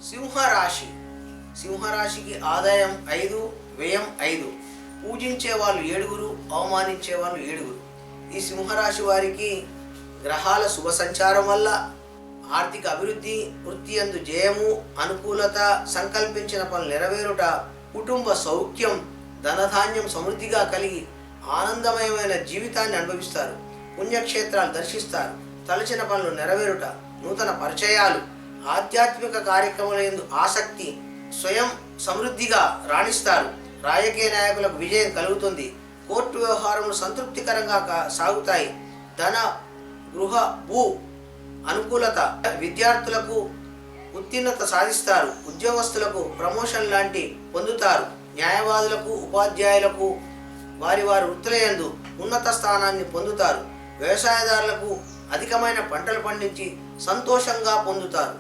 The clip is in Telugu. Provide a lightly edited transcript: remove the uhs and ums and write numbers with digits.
సింహరాశి. సింహరాశికి ఆదాయం 5, వ్యయం 5. పూజించే వాళ్ళు 7, అవమానించే వాళ్ళు 7. ఈ సింహరాశి వారికి గ్రహాల శుభ సంచారం వల్ల ఆర్థిక అభివృద్ధి, వృత్తి యందు జయము, అనుకూలత, సంకల్పించిన పనులు నెరవేరుట, కుటుంబ సౌఖ్యం, ధనధాన్యం సమృద్ధిగా కలిగి ఆనందమయమైన జీవితాన్ని అనుభవిస్తారు. పుణ్యక్షేత్రాలు దర్శిస్తారు. తలచిన పనులు నెరవేరుట, నూతన పరిచయాలు, ఆధ్యాత్మిక కార్యక్రమాల యందు ఆసక్తి, స్వయం సమృద్ధిగా రాణిస్తారు. రాజకీయ నాయకులకు విజయం కలుగుతుంది. కోర్టు వ్యవహారములు సంతృప్తికరంగా సాగుతాయి. ధన, గృహ, భూ అనుకూలత, విద్యార్థులకు ఉత్తీర్ణత సాధిస్తారు. ఉద్యోగస్తులకు ప్రమోషన్ లాంటి పొందుతారు. న్యాయవాదులకు, ఉపాధ్యాయులకు వారి వృత్తుల యందు ఉన్నత స్థానాన్ని పొందుతారు. వ్యవసాయదారులకు అధికమైన పంటలు పండించి సంతోషంగా పొందుతారు.